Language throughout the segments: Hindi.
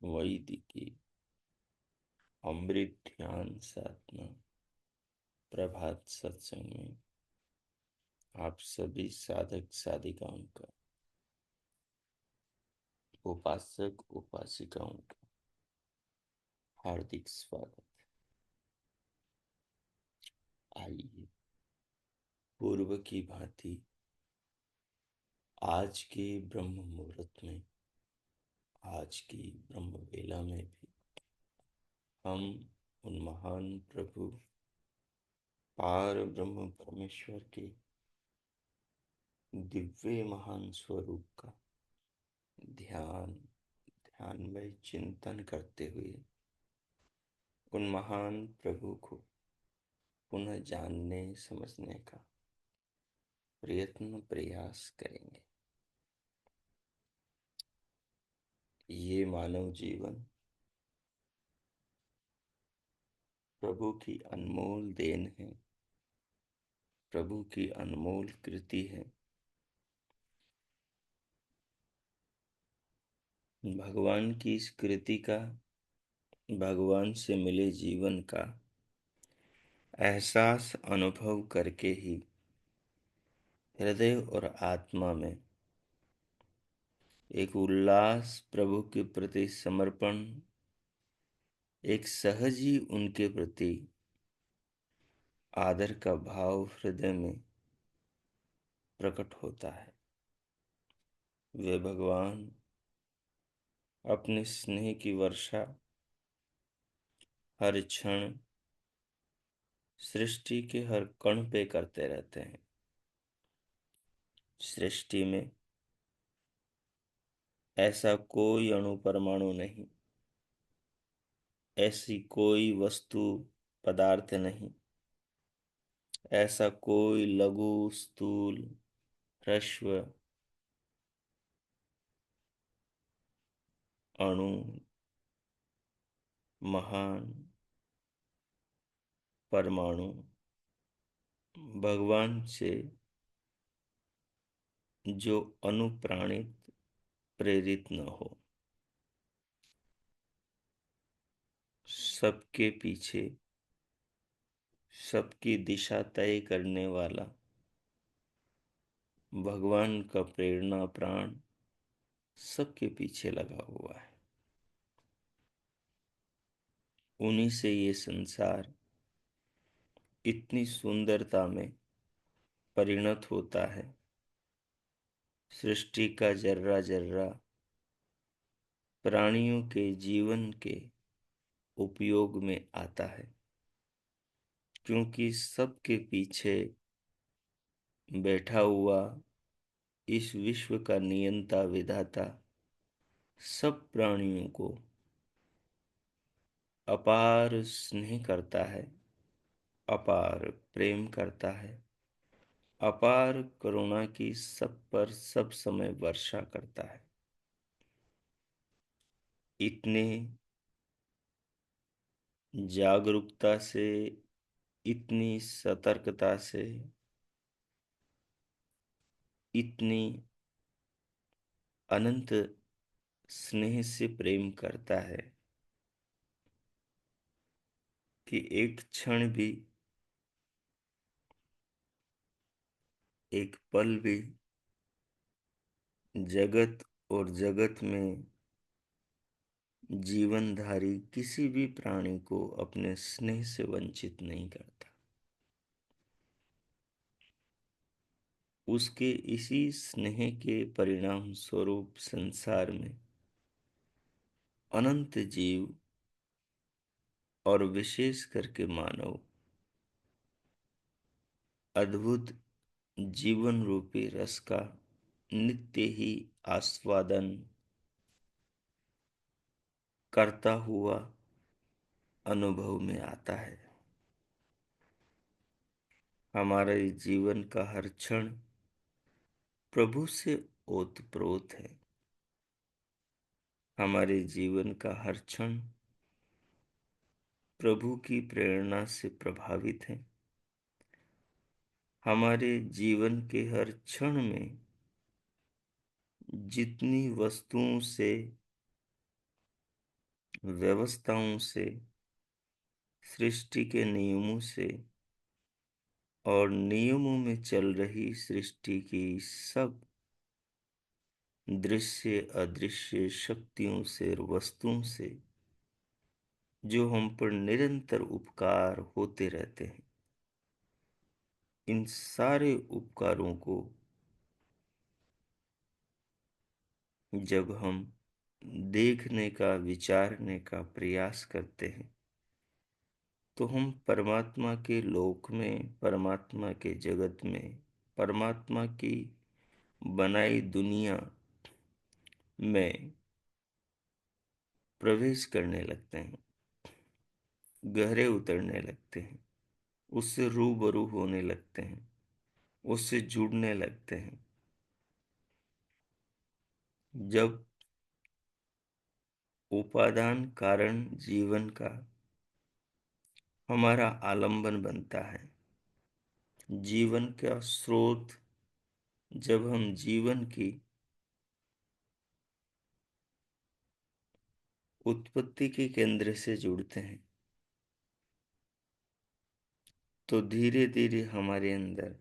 वैदिकी अमृत ध्यान साधना प्रभात सत्संग में आप सभी साधक साधिकाओं का, उपासक उपासिकाओं का हार्दिक स्वागत। आइए पूर्व की भांति आज के ब्रह्म मुहूर्त में, आज की ब्रह्म वेला में भी हम उन महान प्रभु पार ब्रह्म परमेश्वर के दिव्य महान स्वरूप का ध्यान में चिंतन करते हुए उन महान प्रभु को पुनः जानने समझने का प्रयास करेंगे। ये मानव जीवन प्रभु की अनमोल देन है, प्रभु की अनमोल कृति है। भगवान की इस कृति का, भगवान से मिले जीवन का एहसास अनुभव करके ही हृदय और आत्मा में एक उल्लास, प्रभु के प्रति समर्पण, एक सहज ही उनके प्रति आदर का भाव हृदय में प्रकट होता है। वे भगवान अपने स्नेह की वर्षा हर क्षण सृष्टि के हर कण पे करते रहते हैं। सृष्टि में ऐसा कोई अणु परमाणु नहीं, ऐसी कोई वस्तु पदार्थ नहीं, ऐसा कोई लघु स्थूल ह्रस्व अणु महान परमाणु भगवान से जो अनुप्राणित प्रेरित न हो। सबके पीछे सबकी दिशा तय करने वाला भगवान का प्रेरणा प्राण सबके पीछे लगा हुआ है। उन्हीं से ये संसार इतनी सुंदरता में परिणत होता है। सृष्टि का जर्रा जर्रा प्राणियों के जीवन के उपयोग में आता है, क्योंकि सबके पीछे बैठा हुआ इस विश्व का नियंता विधाता सब प्राणियों को अपार स्नेह करता है, अपार प्रेम करता है, अपार करुणा की सब पर सब समय वर्षा करता है। इतने जागरूकता से, इतनी सतर्कता से, इतनी अनंत स्नेह से प्रेम करता है कि एक क्षण भी, एक पल भी जगत और जगत में जीवनधारी किसी भी प्राणी को अपने स्नेह से वंचित नहीं करता। उसके इसी स्नेह के परिणाम स्वरूप संसार में अनंत जीव और विशेष करके मानव अद्भुत जीवन रूपी रस का नित्य ही आस्वादन करता हुआ अनुभव में आता है। हमारे जीवन का हर क्षण प्रभु से ओतप्रोत है। हमारे जीवन का हर क्षण प्रभु की प्रेरणा से प्रभावित है। हमारे जीवन के हर क्षण में जितनी वस्तुओं से व्यवस्थाओं से, सृष्टि के नियमों से और नियमों में चल रही सृष्टि की सब दृश्य अदृश्य शक्तियों से और वस्तुओं से जो हम पर निरंतर उपकार होते रहते हैं, इन सारे उपकारों को जब हम देखने का, विचारने का प्रयास करते हैं, तो हम परमात्मा के लोक में, परमात्मा के जगत में, परमात्मा की बनाई दुनिया में प्रवेश करने लगते हैं, गहरे उतरने लगते हैं, उससे रूबरू होने लगते हैं, उससे जुड़ने लगते हैं। जब उपादान कारण जीवन का हमारा आलंबन बनता है, जीवन का स्रोत, जब हम जीवन की उत्पत्ति के केंद्र से जुड़ते हैं, तो धीरे धीरे हमारे अंदर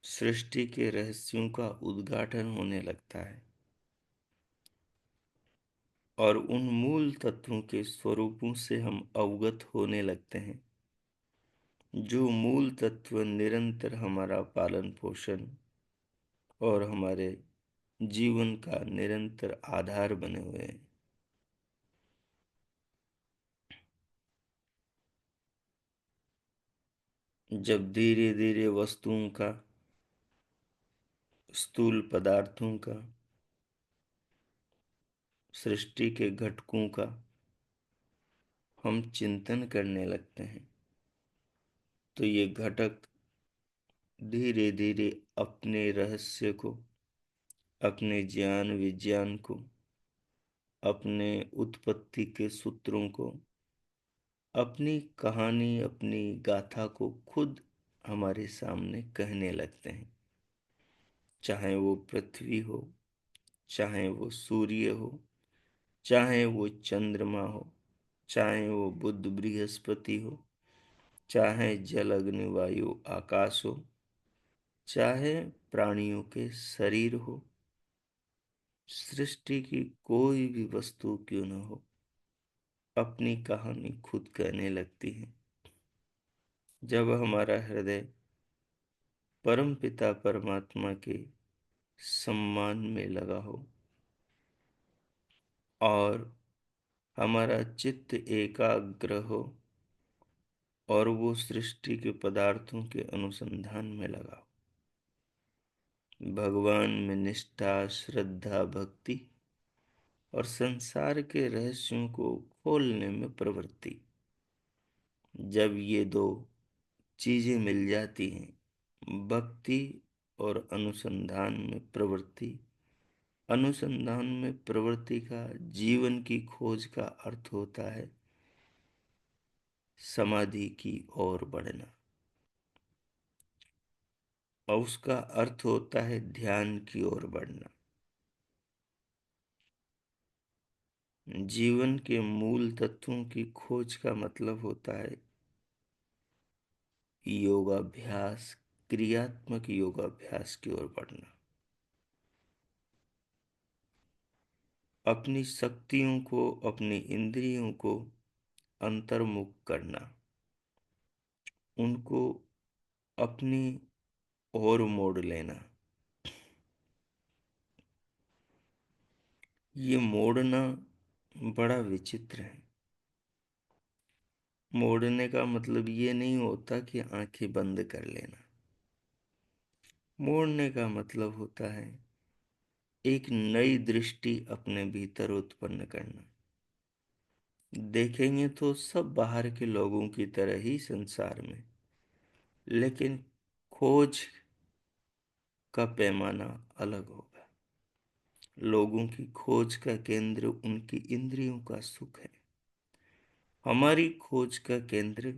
सृष्टि के रहस्यों का उद्घाटन होने लगता है और उन मूल तत्वों के स्वरूपों से हम अवगत होने लगते हैं, जो मूल तत्व निरंतर हमारा पालन पोषण और हमारे जीवन का निरंतर आधार बने हुए हैं। जब धीरे धीरे वस्तुओं का, स्थूल पदार्थों का, सृष्टि के घटकों का हम चिंतन करने लगते हैं, तो ये घटक धीरे धीरे अपने रहस्य को, अपने ज्ञान विज्ञान को, अपने उत्पत्ति के सूत्रों को, अपनी कहानी, अपनी गाथा को खुद हमारे सामने कहने लगते हैं। चाहे वो पृथ्वी हो, चाहे वो सूर्य हो, चाहे वो चंद्रमा हो, चाहे वो बुध बृहस्पति हो, चाहे जल अग्नि वायु आकाश हो, चाहे प्राणियों के शरीर हो, सृष्टि की कोई भी वस्तु क्यों न हो, अपनी कहानी खुद कहने लगती है। जब हमारा हृदय परम पिता परमात्मा के सम्मान में लगा हो और हमारा चित्त एकाग्र हो और वो सृष्टि के पदार्थों के अनुसंधान में लगा हो, भगवान में निष्ठा, श्रद्धा, भक्ति और संसार के रहस्यों को खोलने में प्रवृत्ति, जब ये दो चीजें मिल जाती हैं, भक्ति और अनुसंधान में प्रवृत्ति, अनुसंधान में प्रवृत्ति का जीवन की खोज का अर्थ होता है समाधि की ओर बढ़ना, और उसका अर्थ होता है ध्यान की ओर बढ़ना। जीवन के मूल तत्वों की खोज का मतलब होता है योगाभ्यास, क्रियात्मक योगाभ्यास की ओर बढ़ना, अपनी शक्तियों को, अपनी इंद्रियों को अंतर्मुख करना, उनको अपनी ओर मोड़ लेना। ये मोड़ना बड़ा विचित्र है। मोड़ने का मतलब ये नहीं होता कि आंखें बंद कर लेना। मोड़ने का मतलब होता है एक नई दृष्टि अपने भीतर उत्पन्न करना। देखेंगे तो सब बाहर के लोगों की तरह ही संसार में, लेकिन खोज का पैमाना अलग होगा। लोगों की खोज का केंद्र उनकी इंद्रियों का सुख है। हमारी खोज का केंद्र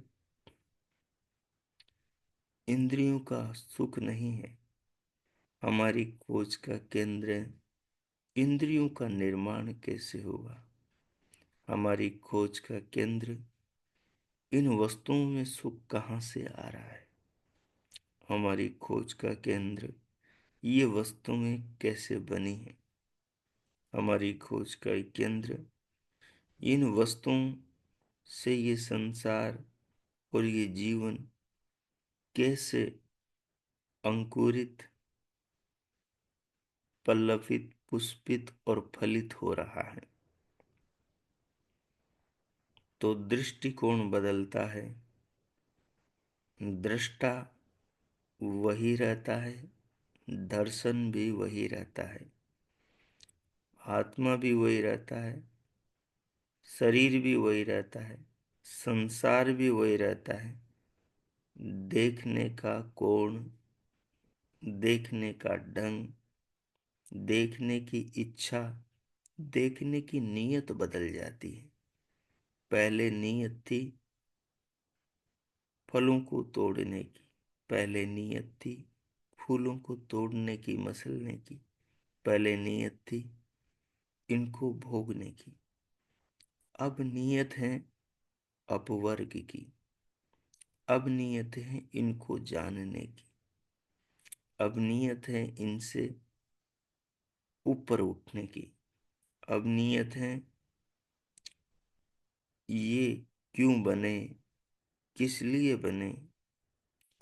इंद्रियों का सुख नहीं है। हमारी खोज का केंद्र इंद्रियों का निर्माण कैसे होगा, हमारी खोज का केंद्र इन वस्तुओं में सुख कहाँ से आ रहा है। हमारी खोज का केंद्र ये वस्तुएं कैसे बनी है। हमारी खोज का केंद्र इन वस्तुओं से ये संसार और ये जीवन कैसे अंकुरित, पल्लवित, पुष्पित और फलित हो रहा है। तो दृष्टिकोण बदलता है, दृष्टा वही रहता है, दर्शन भी वही रहता है, आत्मा भी वही रहता है, शरीर भी वही रहता है, संसार भी वही रहता है। देखने का कोण, देखने का ढंग, देखने की इच्छा, देखने की नीयत बदल जाती है। पहले नीयत थी फलों को तोड़ने की, पहले नीयत थी फूलों को तोड़ने की, मसलने की, पहले नीयत थी इनको भोगने की। अब नीयत है अपवर्ग की, अब नियत है इनको जानने की, अब नियत है इनसे ऊपर उठने की, अब नियत है ये क्यों बने, किस लिए बने,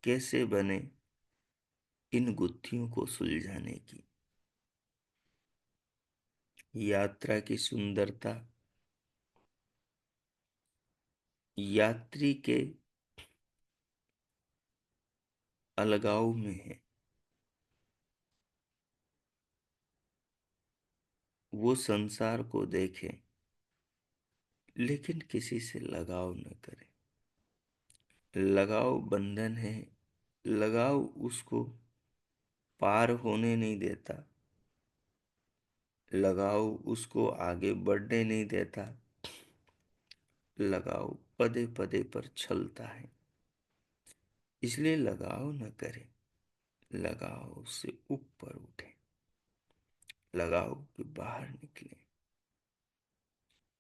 कैसे बने, इन गुत्थियों को सुलझाने की। यात्रा की सुंदरता यात्री के अलगाव में है। वो संसार को देखे लेकिन किसी से लगाव न करे। लगाव बंधन है, लगाव उसको पार होने नहीं देता, लगाव उसको आगे बढ़ने नहीं देता, लगाव पदे पदे पर छलता है। इसलिए लगाव न करें, लगाव से ऊपर उठे, लगाव के बाहर निकले।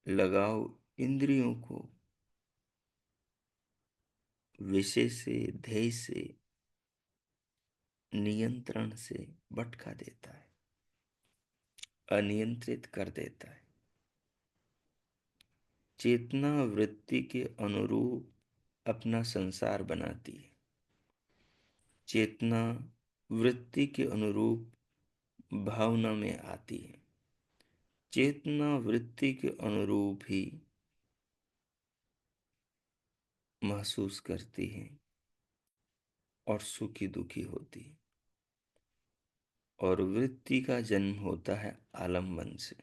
लगाव इंद्रियों को विषय से, ध्येय से, नियंत्रण से भटका देता है, अनियंत्रित कर देता है। चेतना वृत्ति के अनुरूप अपना संसार बनाती है। चेतना वृत्ति के अनुरूप भावना में आती है। चेतना वृत्ति के अनुरूप ही महसूस करती है और सुखी दुखी होती है। और वृत्ति का जन्म होता है आलम्बन से,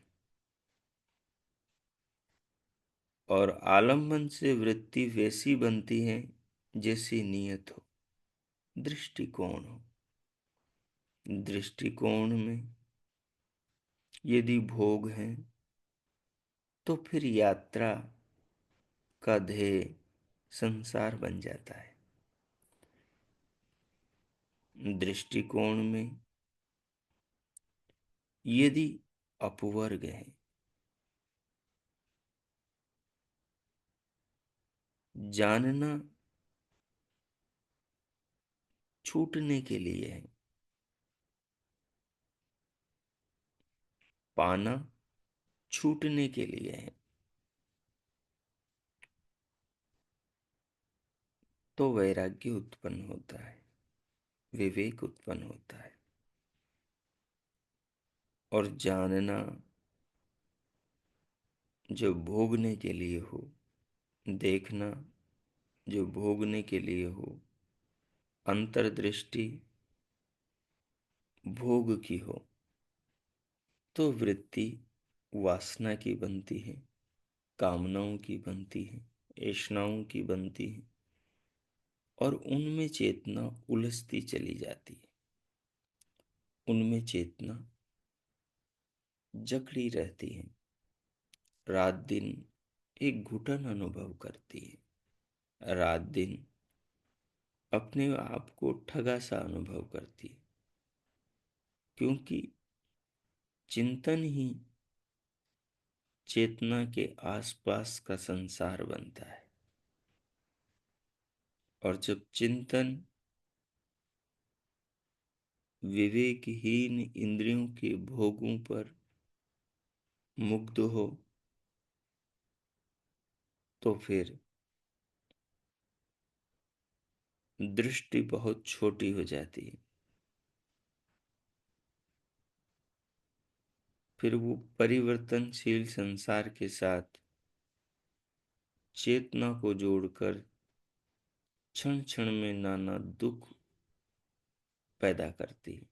और आलम्बन से वृत्ति वैसी बनती है जैसी नियत हो, दृष्टिकोण हो। दृष्टिकोण में यदि भोग है तो फिर यात्रा का ध्येय संसार बन जाता है। दृष्टिकोण में यदि अपवर्ग है, जानना छूटने के लिए है, पाना छूटने के लिए है, तो वैराग्य उत्पन्न होता है, विवेक उत्पन्न होता है। और जानना जो भोगने के लिए हो, देखना जो भोगने के लिए हो, अंतर्दृष्टि भोग की हो, तो वृत्ति वासना की बनती है, कामनाओं की बनती है, ऐष्णाओं की बनती है, और उनमें चेतना उलझती चली जाती है। उनमें चेतना जकड़ी रहती है, रात दिन एक घुटन अनुभव करती है, रात दिन अपने आप को ठगा सा अनुभव करती है, क्योंकि चिंतन ही चेतना के आसपास का संसार बनता है। और जब चिंतन विवेकहीन इंद्रियों के भोगों पर मुग्ध हो तो फिर दृष्टि बहुत छोटी हो जाती है। फिर वो परिवर्तनशील संसार के साथ चेतना को जोड़कर क्षण क्षण में नाना दुख पैदा करती है।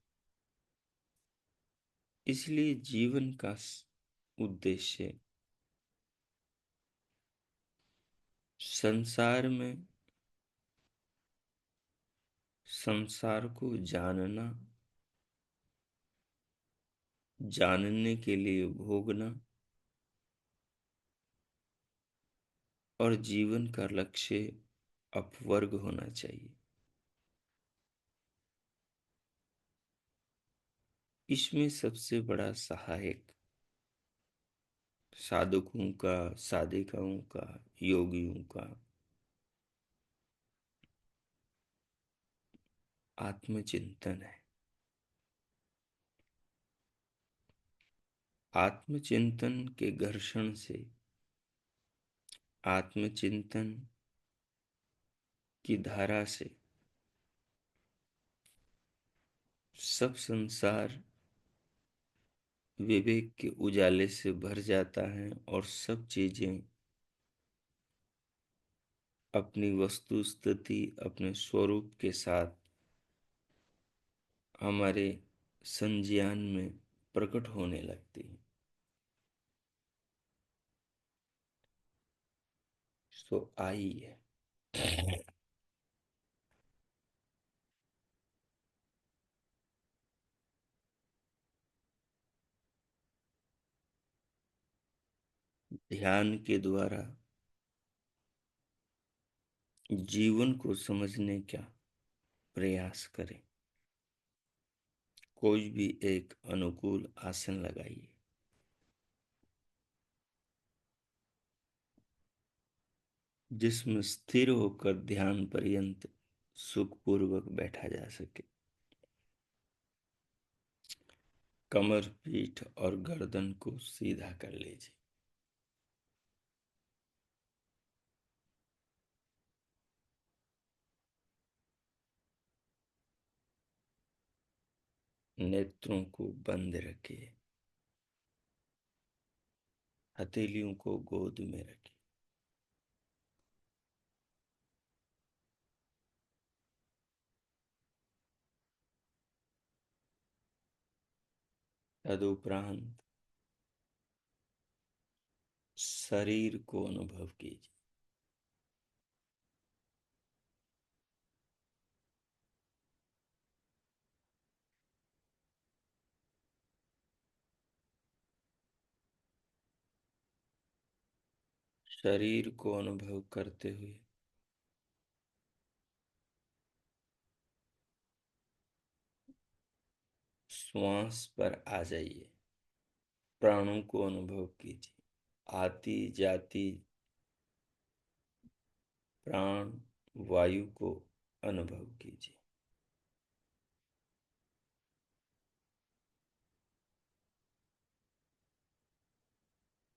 इसलिए जीवन का उद्देश्य संसार में संसार को जानना, जानने के लिए भोगना और जीवन का लक्ष्य अपवर्ग होना चाहिए। इसमें सबसे बड़ा सहायक साधकों का, साधिकाओं का, योगियों का आत्मचिंतन है। आत्मचिंतन के घर्षण से, आत्मचिंतन की धारा से सब संसार विवेक के उजाले से भर जाता है और सब चीजें अपनी वस्तु स्थिति, अपने स्वरूप के साथ हमारे संज्ञान में प्रकट होने लगती है। तो आइए ध्यान के द्वारा जीवन को समझने का प्रयास करें। कोई भी एक अनुकूल आसन लगाइए। जिसमें स्थिर होकर ध्यान पर्यंत सुखपूर्वक बैठा जा सके। कमर, पीठ और गर्दन को सीधा कर लीजिए। नेत्रों को बंद रखिए। हथेलियों को गोद में रखिए। तदुपरांत शरीर को अनुभव कीजिए। शरीर को अनुभव करते हुए श्वास पर आ जाइए। प्राणों को अनुभव कीजिए। आती जाती प्राण वायु को अनुभव कीजिए।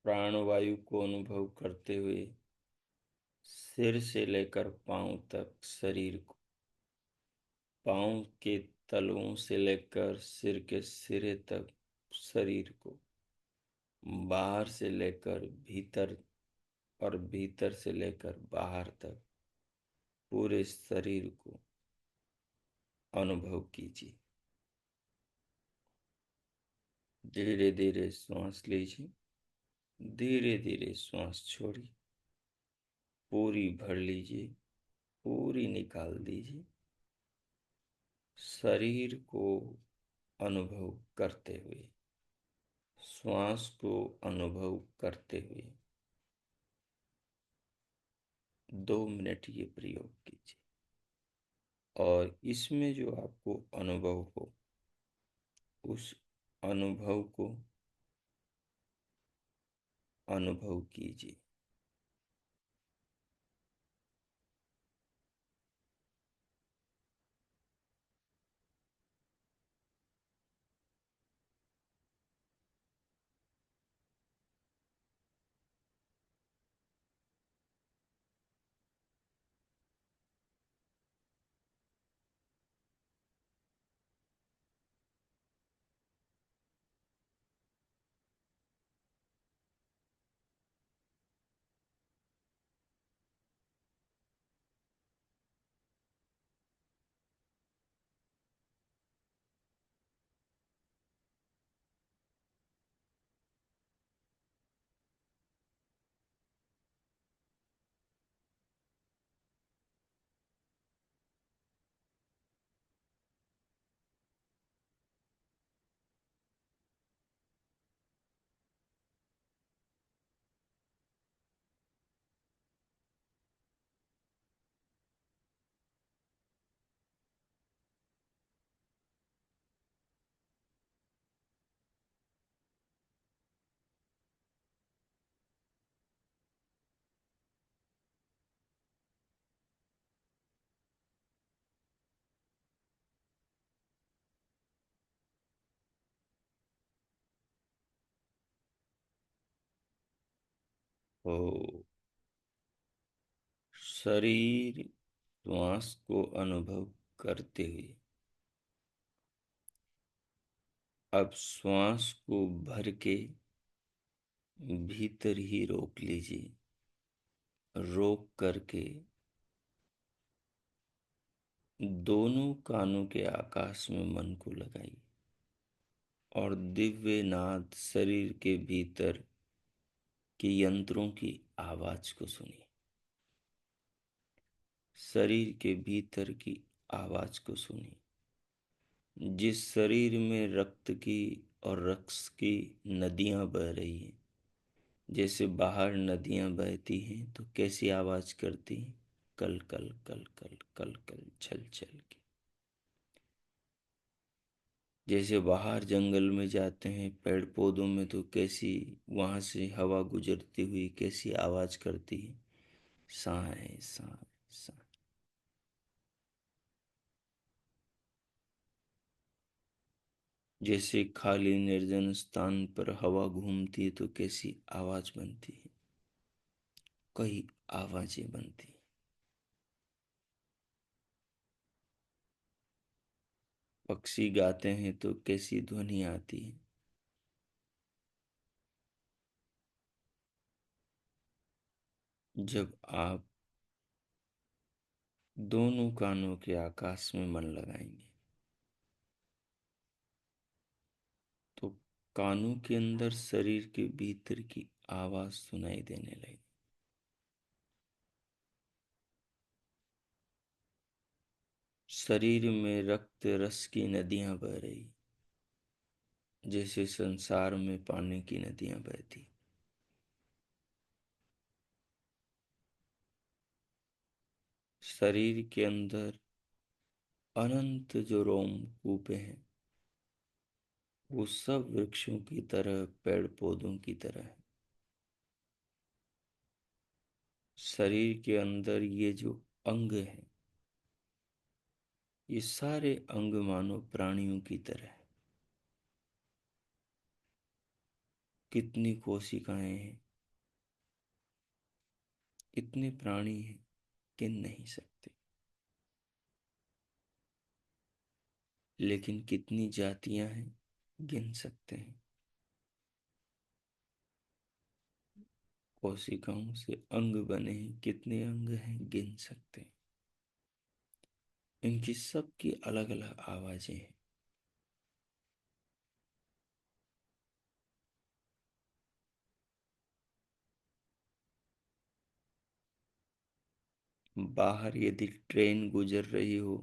प्राणवायु को अनुभव करते हुए सिर से लेकर पांव तक शरीर को, पांव के तलवों से लेकर सिर के सिरे तक शरीर को, बाहर से लेकर भीतर और भीतर से लेकर बाहर तक पूरे शरीर को अनुभव कीजिए। धीरे धीरे श्वास लीजिए। धीरे धीरे श्वास छोड़िए। पूरी भर लीजिए, पूरी निकाल दीजिए। शरीर को अनुभव करते हुए, श्वास को अनुभव करते हुए 2 मिनट ये प्रयोग कीजिए। और इसमें जो आपको अनुभव हो, उस अनुभव को अनुभव कीजिए। ओ, शरीर श्वास को अनुभव करते हुए अब श्वास को भर के भीतर ही रोक लीजिए। रोक करके दोनों कानों के आकाश में मन को लगाइए और दिव्य नाद शरीर के भीतर के यंत्रों की आवाज को सुनिए। शरीर के भीतर की आवाज को सुनिए। जिस शरीर में रक्त की और रक्त की नदियां बह रही हैं, जैसे बाहर नदियां बहती हैं तो कैसी आवाज करती हैं? कल कल कल कल कल कल छल छल के। जैसे बाहर जंगल में जाते हैं पेड़ पौधों में तो कैसी वहां से हवा गुजरती हुई कैसी आवाज करती है? साए साए साए। जैसे खाली निर्जन स्थान पर हवा घूमती है तो कैसी आवाज बनती है? कई आवाजें बनती हैं। पक्षी गाते हैं तो कैसी ध्वनि आती है? जब आप दोनों कानों के आकाश में मन लगाएंगे तो कानों के अंदर शरीर के भीतर की आवाज सुनाई देने लगी। शरीर में रक्त रस की नदियां बह रही, जैसे संसार में पानी की नदियां बहती। शरीर के अंदर अनंत जो रोमकूपे हैं वो सब वृक्षों की तरह पेड़ पौधों की तरह है। शरीर के अंदर ये जो अंग है ये सारे अंग मानो प्राणियों की तरह है। कितनी कोशिकाएं हैं, इतने प्राणी हैं, गिन नहीं सकते। लेकिन कितनी जातियां हैं, गिन सकते हैं। कोशिकाओं से अंग बने हैं, कितने अंग हैं, गिन सकते हैं। इनकी सबकी अलग अलग आवाजें हैं। बाहर यदि ट्रेन गुजर रही हो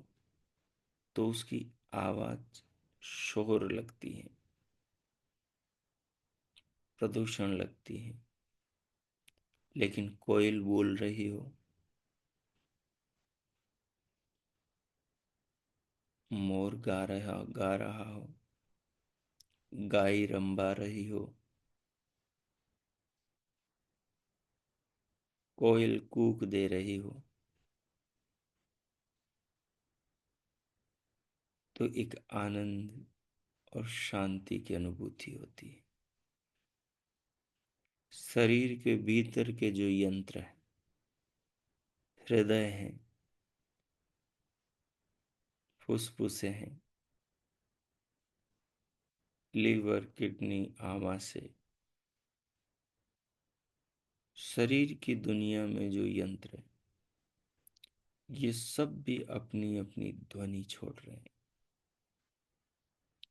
तो उसकी आवाज शोर लगती है, प्रदूषण लगती है। लेकिन कोयल बोल रही हो, मोर गा रहा हो, गाय रंबा रही हो, कोयल कूक दे रही हो, तो एक आनंद और शांति की अनुभूति होती है। शरीर के भीतर के जो यंत्र है, हृदय है, फुसफुसे हैं, लीवर, किडनी, आमाशय, शरीर की दुनिया में जो यंत्र है, ये सब भी अपनी अपनी ध्वनि छोड़ रहे हैं।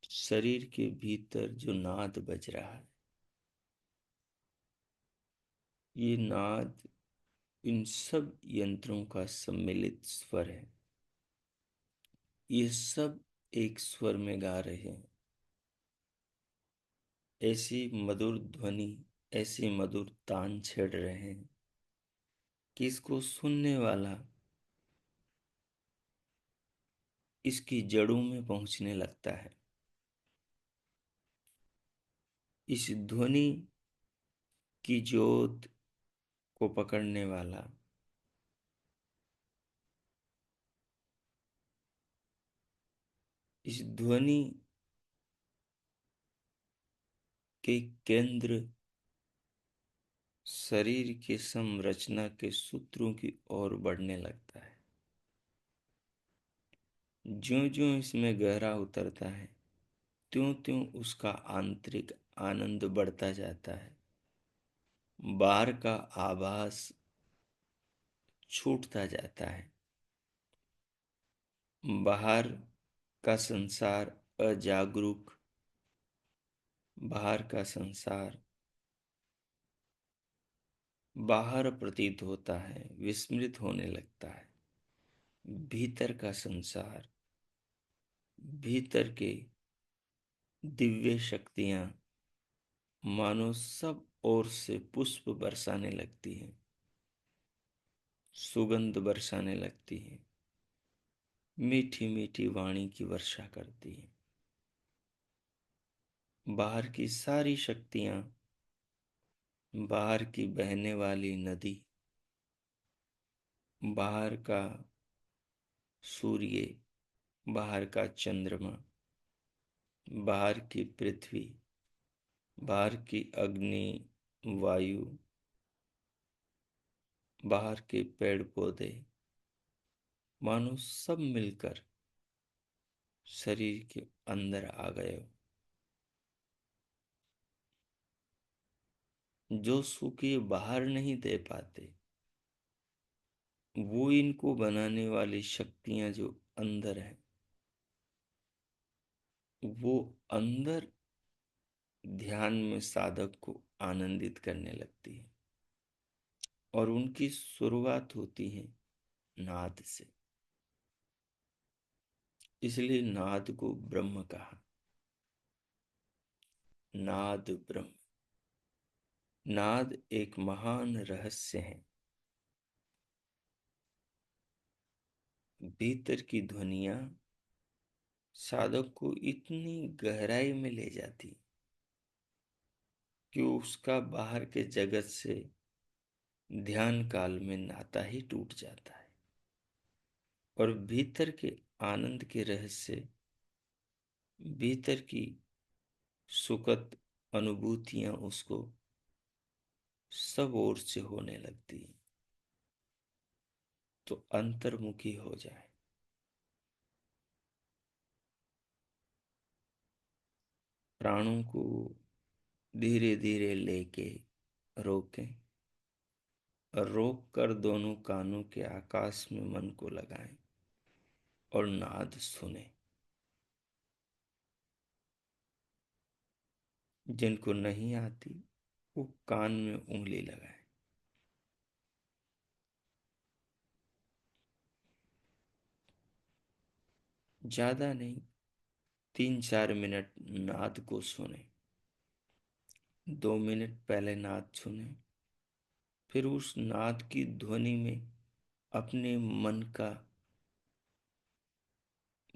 शरीर के भीतर जो नाद बज रहा है, ये नाद इन सब यंत्रों का सम्मिलित स्वर है। ये सब एक स्वर में गा रहे हैं। ऐसी मधुर ध्वनि, ऐसी मधुर तान छेड़ रहे हैं कि इसको सुनने वाला इसकी जड़ों में पहुंचने लगता है। इस ध्वनि की जोत को पकड़ने वाला इस ध्वनि के केंद्र शरीर की संरचना के सूत्रों की ओर बढ़ने लगता है। ज्यों-ज्यों इसमें गहरा उतरता है, त्यों-त्यों उसका आंतरिक आनंद बढ़ता जाता है। बाहर का आभास छूटता जाता है। बाहर का संसार अजागरूक, बाहर का संसार बाहर प्रतीत होता है, विस्मृत होने लगता है। भीतर का संसार, भीतर के दिव्य शक्तियां मानो सब ओर से पुष्प बरसाने लगती हैं, सुगंध बरसाने लगती हैं, मीठी मीठी वाणी की वर्षा करती हैं। बाहर की सारी शक्तियां, बाहर की बहने वाली नदी, बाहर का सूर्य, बाहर का चंद्रमा, बाहर की पृथ्वी, बाहर की अग्नि, वायु, बाहर के पेड़ पौधे, मानो सब मिलकर शरीर के अंदर आ गए हो। जो सुख ये बाहर नहीं दे पाते, वो इनको बनाने वाली शक्तियां जो अंदर है, वो अंदर ध्यान में साधक को आनंदित करने लगती है। और उनकी शुरुआत होती है नाद से। इसलिए नाद को ब्रह्म कहा। नाद ब्रह्म। नाद एक महान रहस्य है। भीतर की ध्वनियां साधक को इतनी गहराई में ले जाती कि उसका बाहर के जगत से ध्यान काल में नाता ही टूट जाता है और भीतर के आनंद के रहस्य, भीतर की सुखद अनुभूतियां उसको सब ओर से होने लगती है। तो अंतर्मुखी हो जाए। प्राणों को धीरे धीरे लेके रोकें और रोक कर दोनों कानों के आकाश में मन को लगाएं और नाद सुने। जिनको नहीं आती वो कान में उंगली लगाएं। ज्यादा नहीं, 3-4 मिनट नाद को सुने। 2 मिनट पहले नाद सुने, फिर उस नाद की ध्वनि में अपने मन का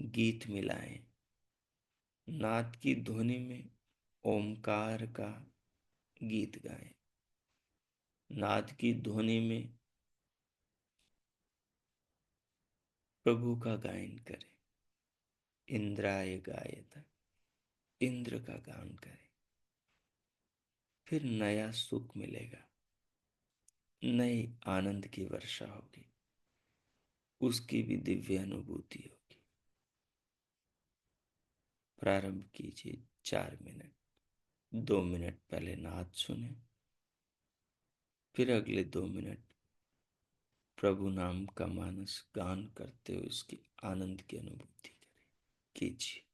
गीत मिलाएं। नाद की ध्वनि में ओमकार का गीत गाएं। नाद की ध्वनि में प्रभु का गायन करें। इंद्राय गायत, इंद्र का गान करें। फिर नया सुख मिलेगा, नई आनंद की वर्षा होगी, उसकी भी दिव्य अनुभूति होगी। प्रारंभ कीजिए 4 मिनट, 2 मिनट पहले नाद सुने, फिर अगले 2 मिनट प्रभु नाम का मानस गान करते हुए उसकी आनंद की अनुभूति करें, कीजिए।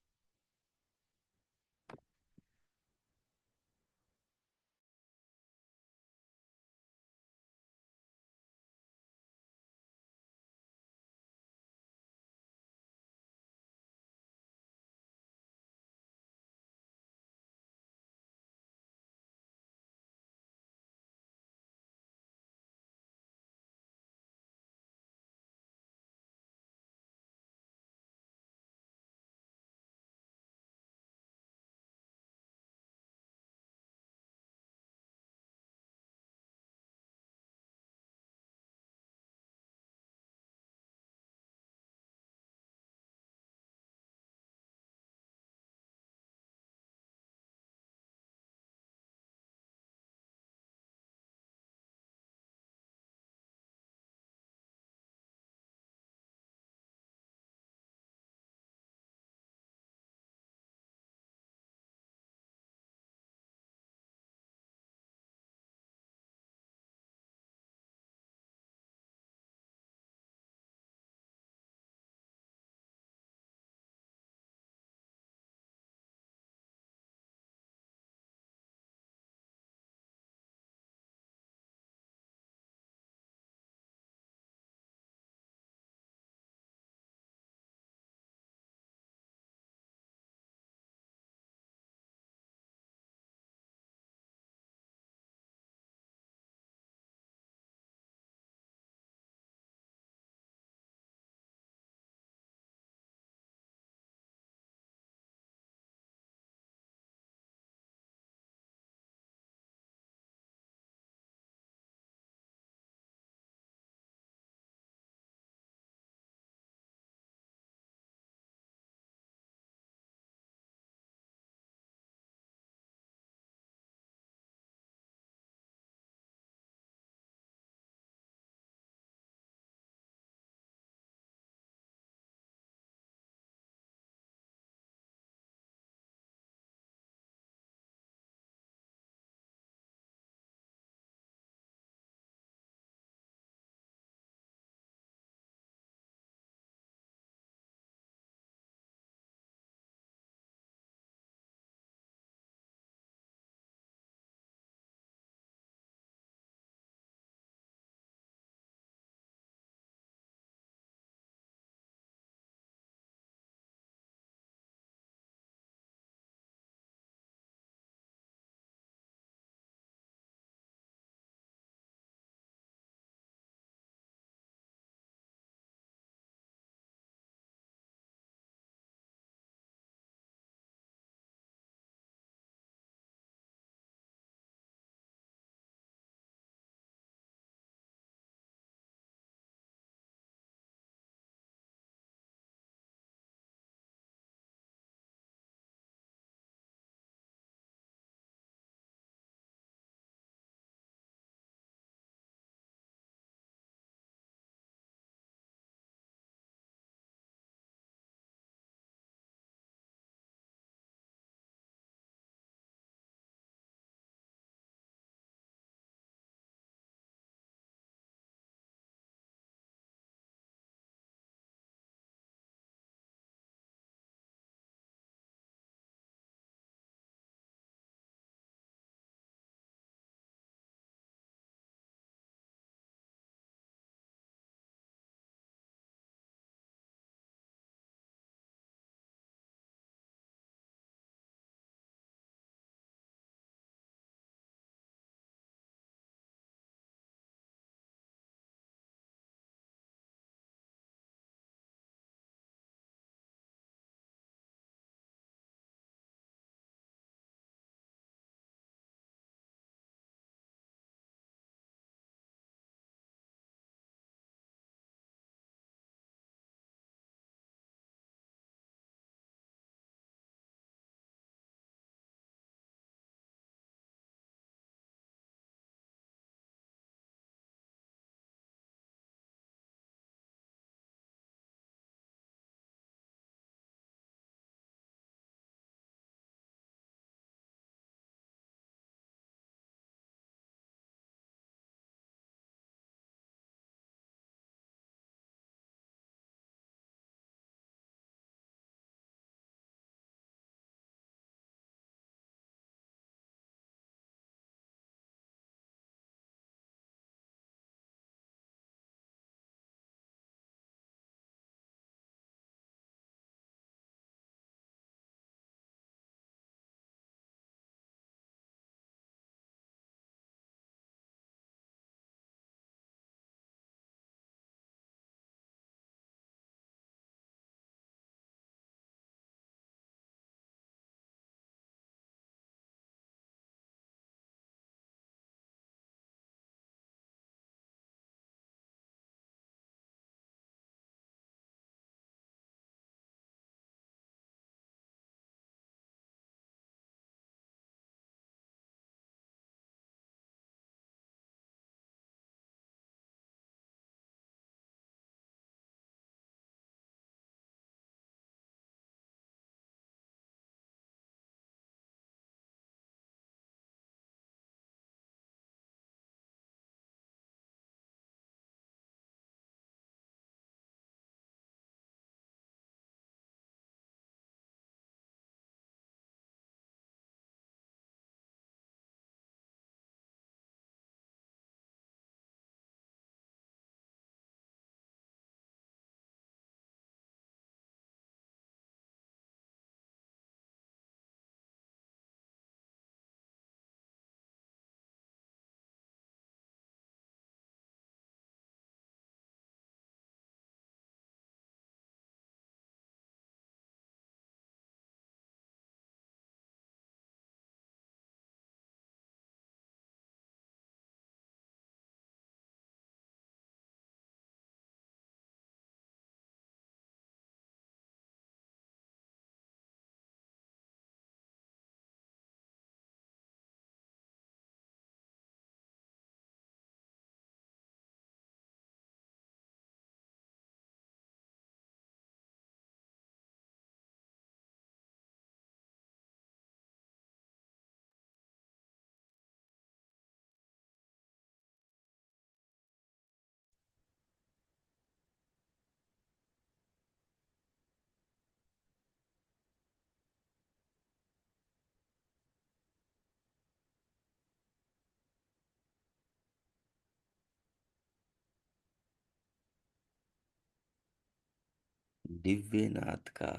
दिव्य नाद का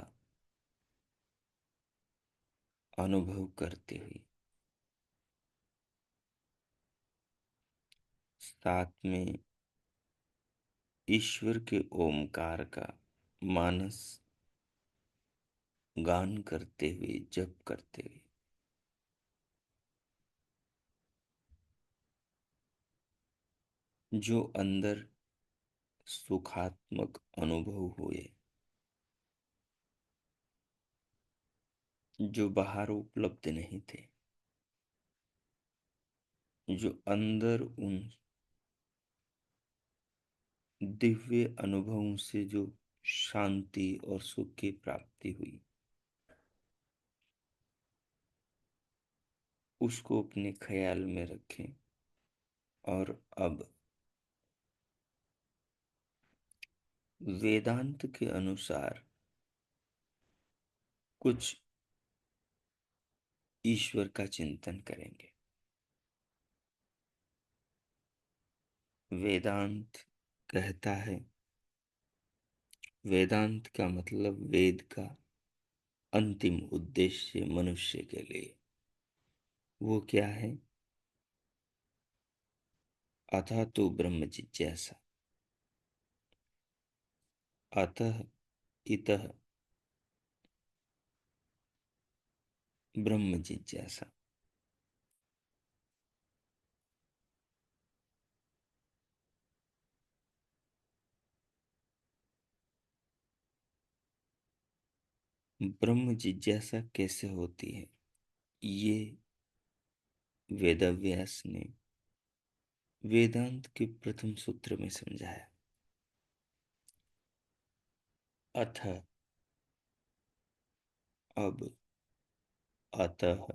अनुभव करते हुए साथ में ईश्वर के ओमकार का मानस गान करते हुए, जप करते हुए जो अंदर सुखात्मक अनुभव हुए, जो बाहर उपलब्ध नहीं थे, जो अंदर उन दिव्य अनुभवों से जो शांति और सुख की प्राप्ति हुई, उसको अपने ख्याल में रखें। और अब वेदांत के अनुसार कुछ ईश्वर का चिंतन करेंगे। वेदांत कहता है, वेदांत का मतलब वेद का अंतिम उद्देश्य मनुष्य के लिए वो क्या है? अतः तो ब्रह्म जिज्ञासा, अतः इतः ब्रह्म जिज्ञासा। ब्रह्म जिज्ञासा कैसे होती है, ये वेदव्यास ने वेदांत के प्रथम सूत्र में समझाया। अथ, अब, अतः,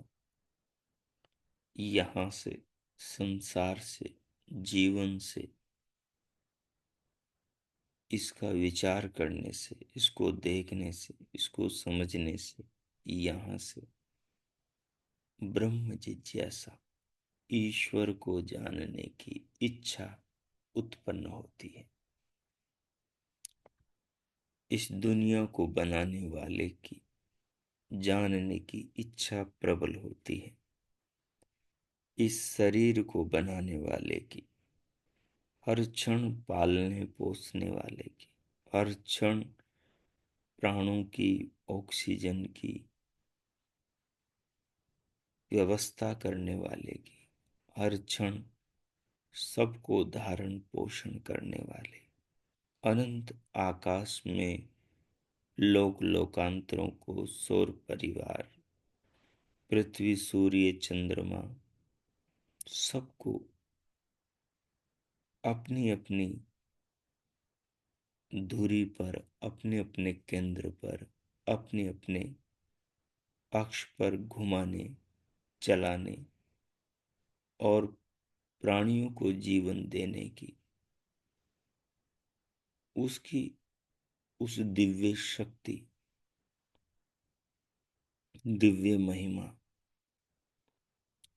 यहां से, संसार से, जीवन से, इसका विचार करने से, इसको देखने से, इसको समझने से, यहां से ब्रह्म जिज्ञासा, ईश्वर को जानने की इच्छा उत्पन्न होती है। इस दुनिया को बनाने वाले की जानने की इच्छा प्रबल होती है। इस शरीर को बनाने वाले की, हर क्षण पालने पोसने वाले की, हर क्षण प्राणों की, ऑक्सीजन की व्यवस्था करने वाले की, हर क्षण सबको धारण पोषण करने वाले, अनंत आकाश में लोक लोकांतरों को, सौर परिवार, पृथ्वी, सूर्य, चंद्रमा, सबको अपनी अपनी धुरी पर, अपने अपने केंद्र पर, अपने अपने अक्ष पर घुमाने, चलाने और प्राणियों को जीवन देने की उसकी उस दिव्य शक्ति, दिव्य महिमा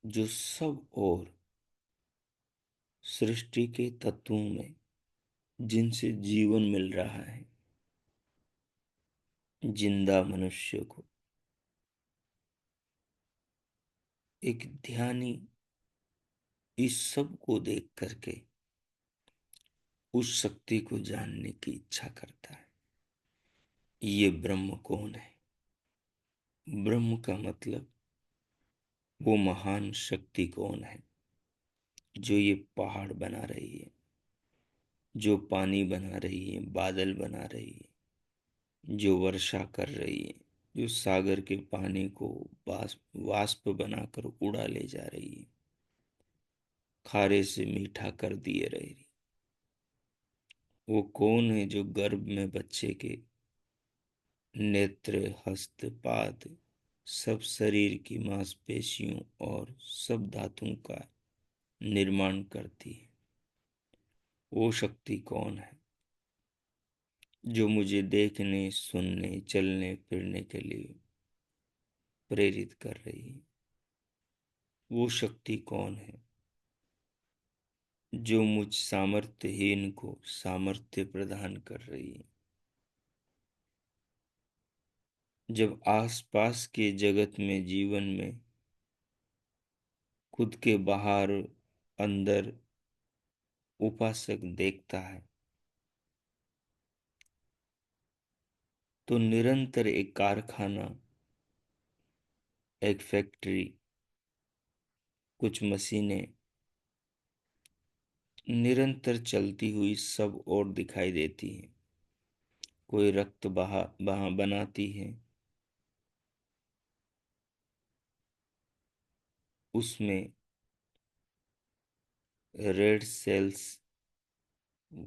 जो सब और सृष्टि के तत्वों में जिनसे जीवन मिल रहा है, जिंदा मनुष्य को एक ध्यानी इस सब को देख करके उस शक्ति को जानने की इच्छा करता है। ये ब्रह्म कौन है? ब्रह्म का मतलब वो महान शक्ति कौन है जो ये पहाड़ बना रही है, जो पानी बना रही है, बादल बना रही है, जो वर्षा कर रही है, जो सागर के पानी को वाष्प वाष्प बनाकर उड़ा ले जा रही है, खारे से मीठा कर दिए रही। वो कौन है जो गर्भ में बच्चे के नेत्र, हस्त, पाद, सब शरीर की मांसपेशियों और सब धातुओं का निर्माण करती है? वो शक्ति कौन है जो मुझे देखने, सुनने, चलने फिरने के लिए प्रेरित कर रही है? वो शक्ति कौन है जो मुझ सामर्थ्यहीन को सामर्थ्य प्रदान कर रही है? जब आसपास के जगत में, जीवन में, खुद के बाहर अंदर उपासक देखता है तो निरंतर एक कारखाना, एक फैक्ट्री, कुछ मशीनें निरंतर चलती हुई सब और दिखाई देती हैं। कोई रक्त बहा बहा बनाती है, उसमें रेड सेल्स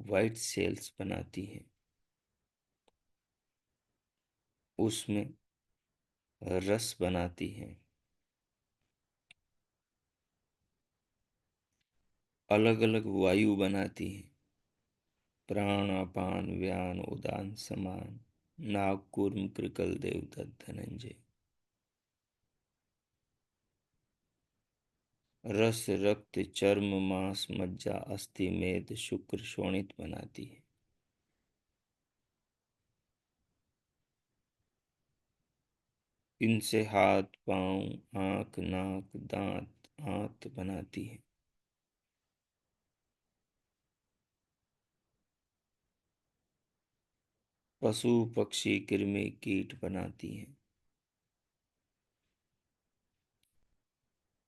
वाइट सेल्स बनाती है, उसमें रस बनाती है, अलग अलग वायु बनाती है, प्राण अपान व्यान उदान समान, नाग कूर्म कृकल देवदत्त धनंजय। रस रक्त चर्म मांस मज्जा अस्थि मेद शुक्र शोणित बनाती है। इनसे हाथ पांव आंख नाक दांत आंत बनाती है। पशु पक्षी कृमि कीट बनाती है।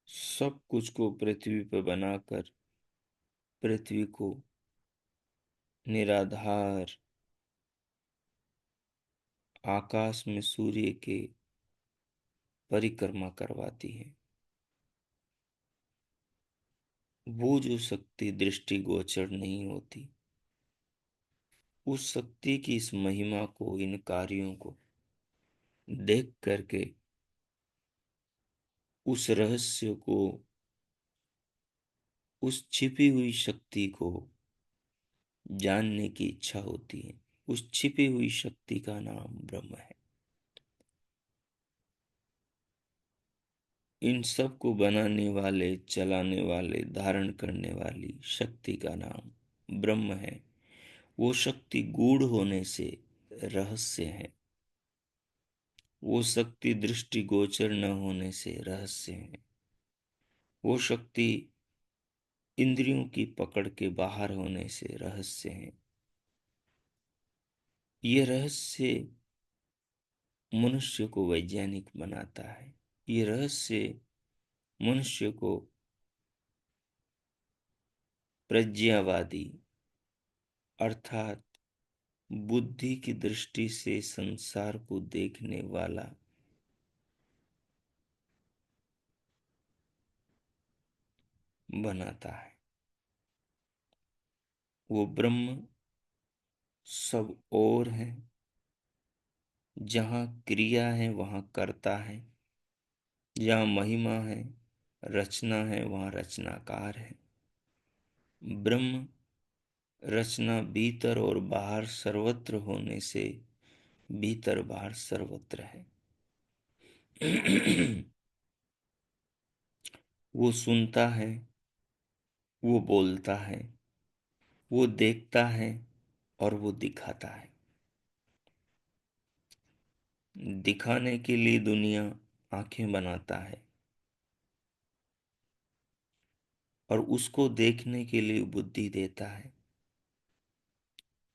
सब कुछ को पृथ्वी पर बनाकर पृथ्वी को निराधार आकाश में सूर्य के परिक्रमा करवाती है। वो जो शक्ति दृष्टि गोचर नहीं होती, उस शक्ति की इस महिमा को, इन कार्यों को देख करके उस रहस्य को, उस छिपी हुई शक्ति को जानने की इच्छा होती है। उस छिपी हुई शक्ति का नाम ब्रह्म है। इन सब को बनाने वाले, चलाने वाले, धारण करने वाली शक्ति का नाम ब्रह्म है। वो शक्ति गूढ़ होने से रहस्य है। वो शक्ति दृष्टि गोचर न होने से रहस्य है। वो शक्ति इंद्रियों की पकड़ के बाहर होने से रहस्य है। ये रहस्य मनुष्य को वैज्ञानिक बनाता है। ये रहस्य मनुष्य को प्रज्ञावादी अर्थात बुद्धि की दृष्टि से संसार को देखने वाला बनाता है। वो ब्रह्म सब और है। जहाँ क्रिया है वहाँ कर्ता है, जहाँ महिमा है, रचना है, वहाँ रचनाकार है। ब्रह्म रचना भीतर और बाहर सर्वत्र होने से भीतर बाहर सर्वत्र है। वो सुनता है, वो बोलता है, वो देखता है और वो दिखाता है। दिखाने के लिए दुनिया आंखें बनाता है और उसको देखने के लिए बुद्धि देता है।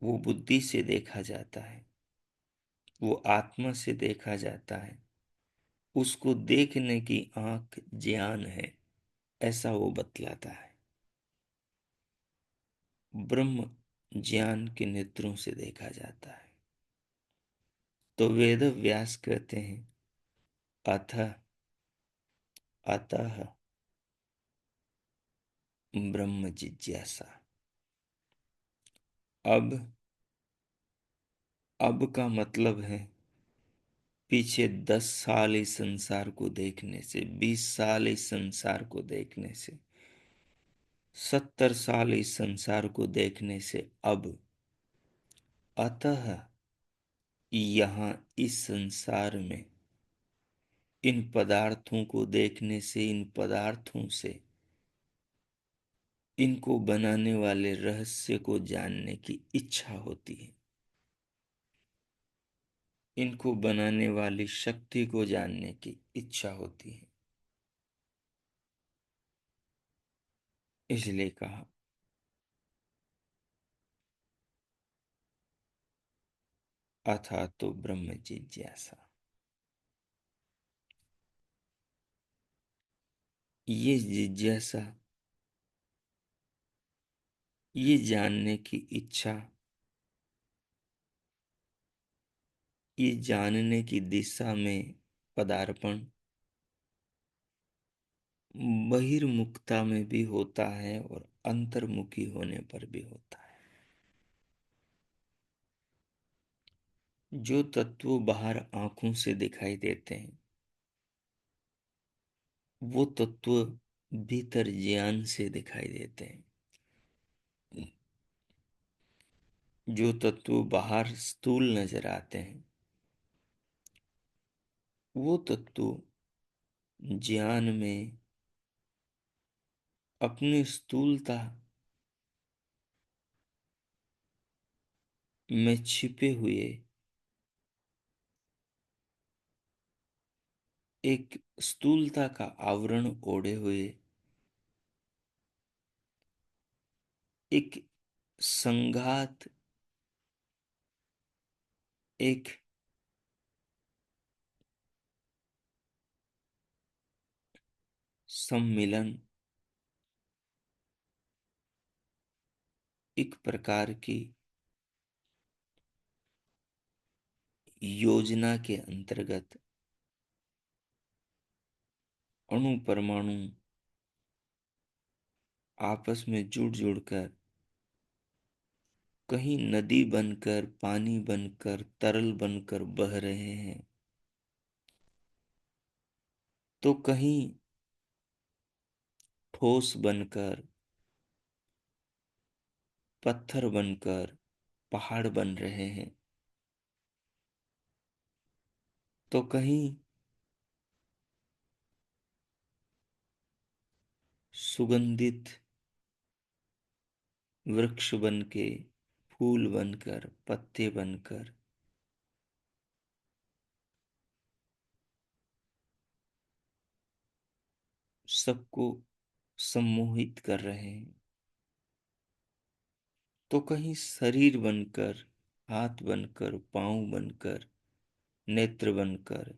वो बुद्धि से देखा जाता है, वो आत्मा से देखा जाता है। उसको देखने की आंख ज्ञान है, ऐसा वो बतलाता है। ब्रह्म ज्ञान के नेत्रों से देखा जाता है। तो वेद व्यास कहते हैं अथ अतः ब्रह्म जिज्ञासा। अब का मतलब है पीछे 10 साल इस संसार को देखने से, 20 साल इस संसार को देखने से, 70 साल इस संसार को देखने से अब अतः यहाँ इस संसार में इन पदार्थों को देखने से, इन पदार्थों से इनको बनाने वाले रहस्य को जानने की इच्छा होती है। इनको बनाने वाली शक्ति को जानने की इच्छा होती है। इसलिए कहा अथा तो ब्रह्म जिज्ञासा। ये जिज्ञासा, ये जानने की इच्छा, ये जानने की दिशा में पदार्पण बहिर्मुखता में भी होता है और अंतर्मुखी होने पर भी होता है। जो तत्व बाहर आंखों से दिखाई देते हैं, वो तत्व भीतर ज्ञान से दिखाई देते हैं। जो तत्व बाहर स्थूल नजर आते हैं, वो तत्व ज्ञान में अपनी स्थूलता में छिपे हुए एक स्थूलता का आवरण ओढ़े हुए एक संघात, एक सम्मिलन, एक प्रकार की योजना के अंतर्गत अणु परमाणु आपस में जुड़ जुड़कर कहीं नदी बनकर, पानी बनकर, तरल बनकर बह रहे हैं, तो कहीं ठोस बनकर, पत्थर बनकर पहाड़ बन रहे हैं, तो कहीं सुगंधित वृक्ष बनके, फूल बनकर, पत्ते बनकर सबको सम्मोहित कर रहे हैं, तो कहीं शरीर बनकर, हाथ बनकर, पांव बनकर, नेत्र बनकर,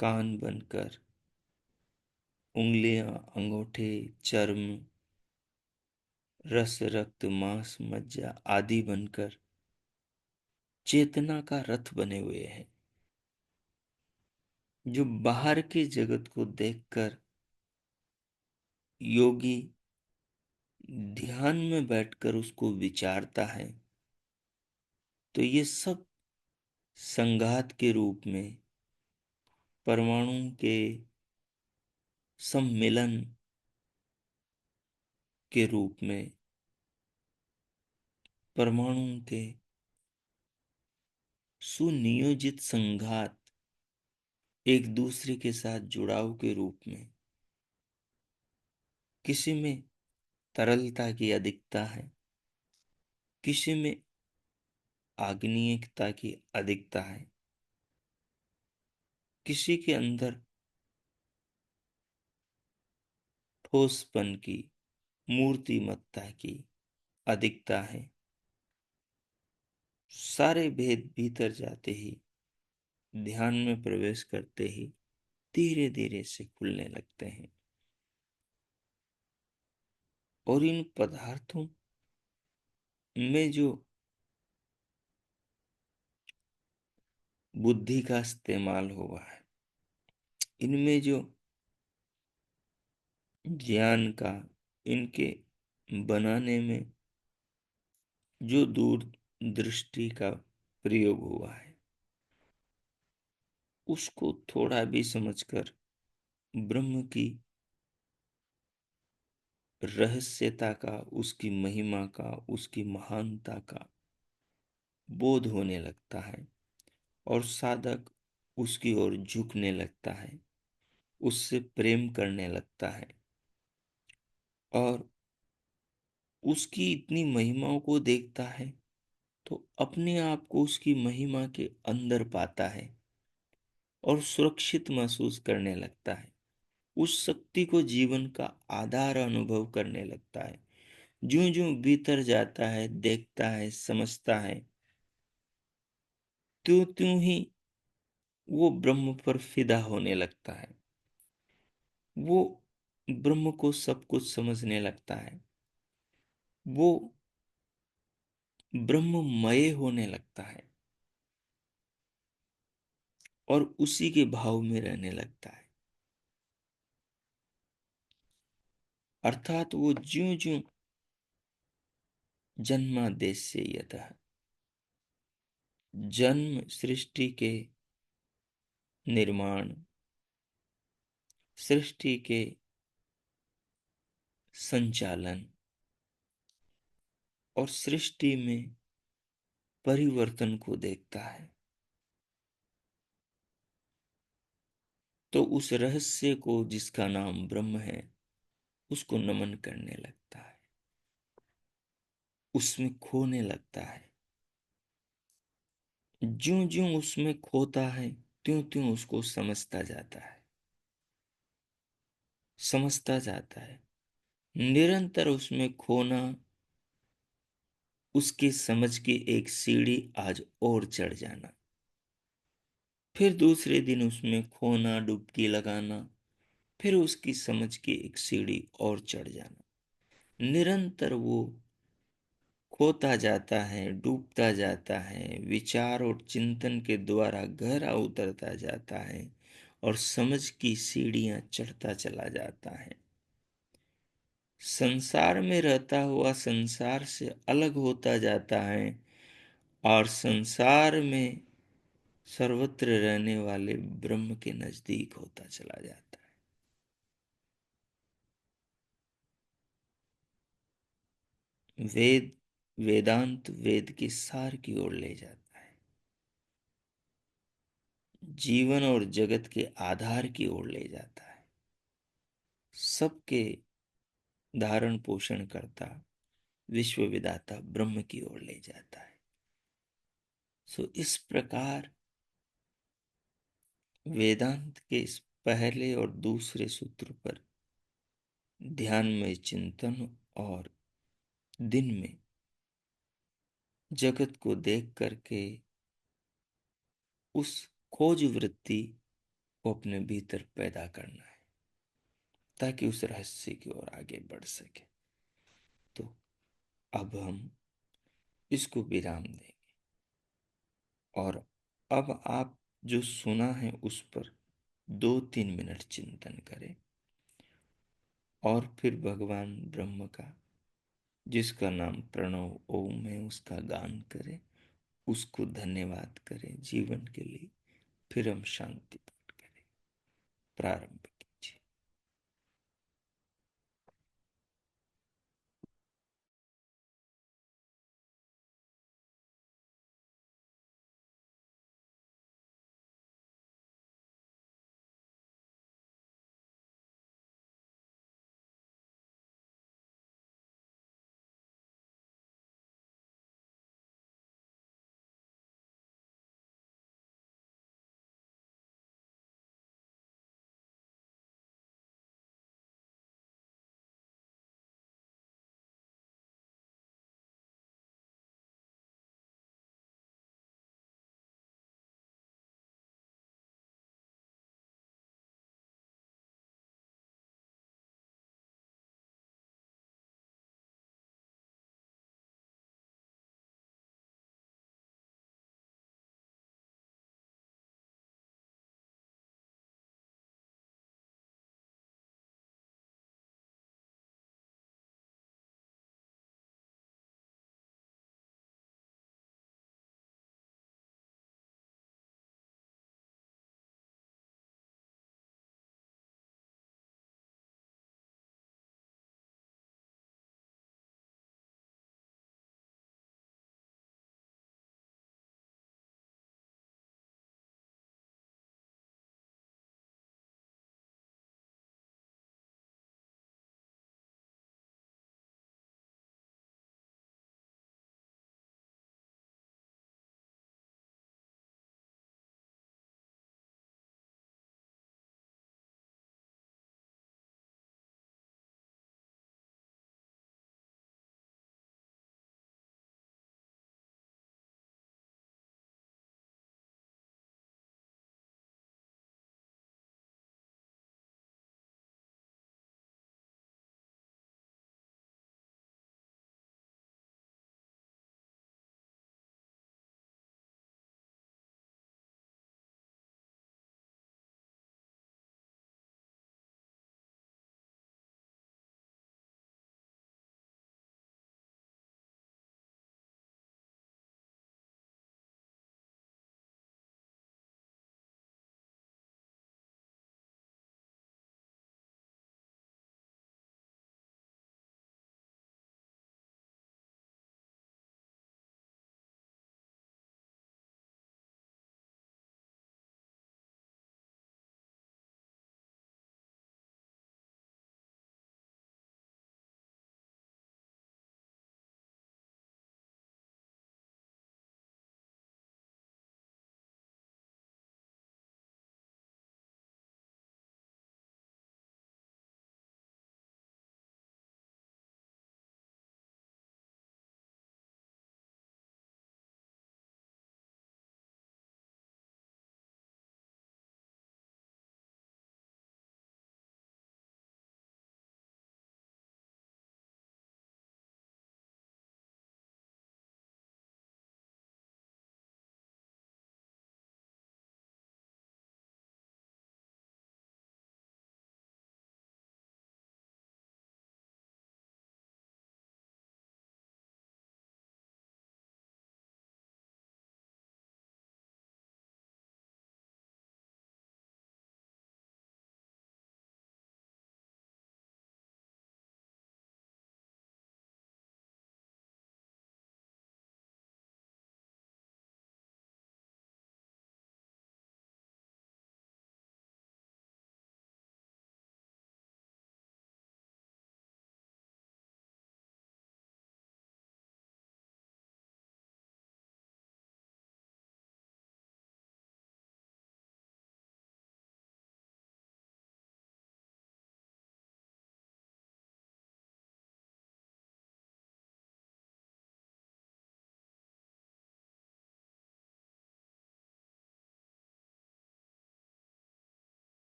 कान बनकर, उंगलियां, अंगूठे, चर्म, रस, रक्त, मांस, मज्जा आदि बनकर चेतना का रथ बने हुए हैं, जो बाहर के जगत को देखकर योगी ध्यान में बैठकर उसको विचारता है, तो ये सब संघात के रूप में, परमाणु के सम्मिलन के रूप में, परमाणु के सुनियोजित संघात, एक दूसरे के साथ जुड़ाव के रूप में, किसी में तरलता की अधिकता है, किसी में आग्नेयता की अधिकता है, किसी के अंदर ठोसपन की, मूर्तिमत्ता की अधिकता है। सारे भेद भीतर जाते ही, ध्यान में प्रवेश करते ही धीरे धीरे से खुलने लगते हैं, और इन पदार्थों में जो बुद्धि का इस्तेमाल हुआ है, इनमें जो ज्ञान का, इनके बनाने में जो दूर दृष्टि का प्रयोग हुआ है, उसको थोड़ा भी समझकर ब्रह्म की रहस्यता का, उसकी महिमा का, उसकी महानता का बोध होने लगता है, और साधक उसकी ओर झुकने लगता है, उससे प्रेम करने लगता है, और उसकी इतनी महिमाओं को देखता है तो अपने आप को उसकी महिमा के अंदर पाता है और सुरक्षित महसूस करने लगता है। उस शक्ति को जीवन का आधार अनुभव करने लगता है। ज्यों ज्यों भीतर जाता है, देखता है, समझता है, त्यों त्यों ही वो ब्रह्म पर फिदा होने लगता है। वो ब्रह्म को सब कुछ समझने लगता है। वो ब्रह्ममय होने लगता है और उसी के भाव में रहने लगता है। अर्थात वो ज्यों ज्यों जन्मादेश से यतः, जन्म सृष्टि के निर्माण, सृष्टि के संचालन और सृष्टि में परिवर्तन को देखता है, तो उस रहस्य को जिसका नाम ब्रह्म है उसको नमन करने लगता है, उसमें खोने लगता है। ज्यों ज्यों उसमें खोता है त्यों त्यों उसको समझता जाता है, समझता जाता है। निरंतर उसमें खोना उसकी समझ की एक सीढ़ी आज और चढ़ जाना, फिर दूसरे दिन उसमें खोना, डुबकी लगाना, फिर उसकी समझ की एक सीढ़ी और चढ़ जाना। निरंतर वो खोता जाता है, डूबता जाता है, विचार और चिंतन के द्वारा गहरा उतरता जाता है और समझ की सीढ़ियां चढ़ता चला जाता है। संसार में रहता हुआ संसार से अलग होता जाता है और संसार में सर्वत्र रहने वाले ब्रह्म के नजदीक होता चला जाता है। वेदांत वेद के सार की ओर ले जाता है, जीवन और जगत के आधार की ओर ले जाता है, सबके धारण पोषण करता विश्व विधाता ब्रह्म की ओर ले जाता है। सो इस प्रकार वेदांत के इस पहले और दूसरे सूत्र पर ध्यान में चिंतन और दिन में जगत को देख करके उस खोज वृत्ति को अपने भीतर पैदा करना है ताकि उस रहस्य की ओर आगे बढ़ सके। तो अब हम इसको विराम देंगे और अब आप जो सुना है उस पर 2-3 मिनट चिंतन करें और फिर भगवान ब्रह्म का, जिसका नाम प्रणव ओम है, उसका गान करें, उसको धन्यवाद करें जीवन के लिए। फिर हम शांति पाठ करें। प्रारंभ कीजिए।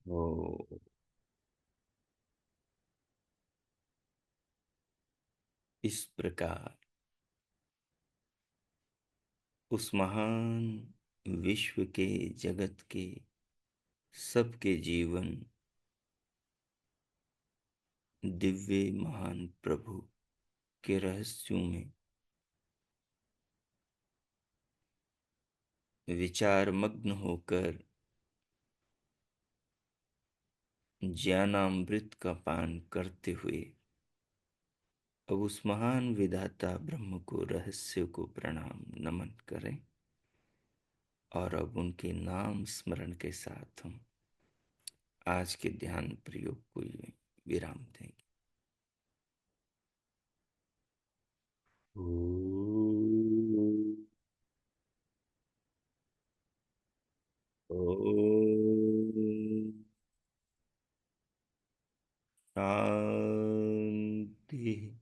वो इस प्रकार उस महान विश्व के जगत के सबके जीवन दिव्य महान प्रभु के रहस्यों में विचार मग्न होकर ज्ञानामृत का पान करते हुए अब उस महान विधाता ब्रह्म को रहस्य को प्रणाम नमन करें और अब उनके नाम स्मरण के साथ हम आज के ध्यान प्रयोग को विराम देंगे। ओम शांति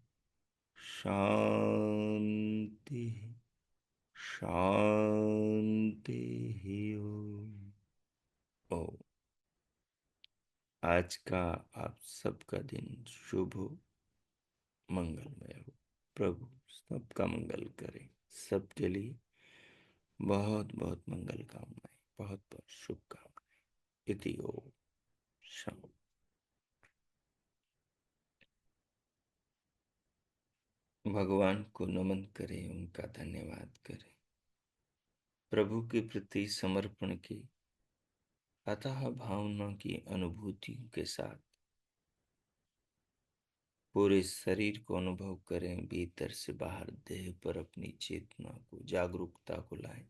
शांति शांति ओम। ओम। आज का आप सबका दिन शुभ हो, मंगलमय हो। प्रभु सबका मंगल करे, सबके लिए बहुत बहुत मंगल कामनाएं, बहुत बहुत शुभकामनाएं। इति ओम शांति। भगवान को नमन करें, उनका धन्यवाद करें, प्रभु के प्रति समर्पण की अथाह भावना की अनुभूति के साथ पूरे शरीर को अनुभव करें, भीतर से बाहर देह पर अपनी चेतना को, जागरूकता को लाएं।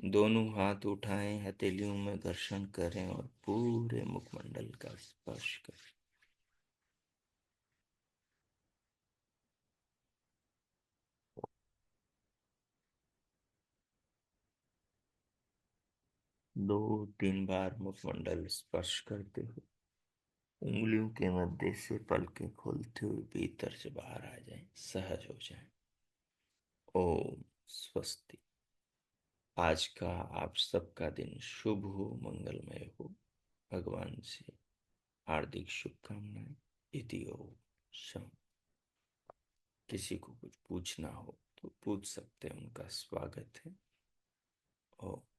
दोनों हाथ उठाएं, हथेलियों में घर्षण करें और पूरे मुखमंडल का स्पर्श करें। दो तीन बार मुखमंडल स्पर्श करते हुए उंगलियों के मध्य से पलकें खोलते हुए भीतर से बाहर आ जाएं, सहज हो जाएं। ओम स्वस्ति। आज का आप सबका दिन शुभ हो, मंगलमय हो। भगवान से हार्दिक शुभकामनाएं। इति ओम शांति। किसी को कुछ पूछना हो तो पूछ सकते हैं, उनका स्वागत है। ओम।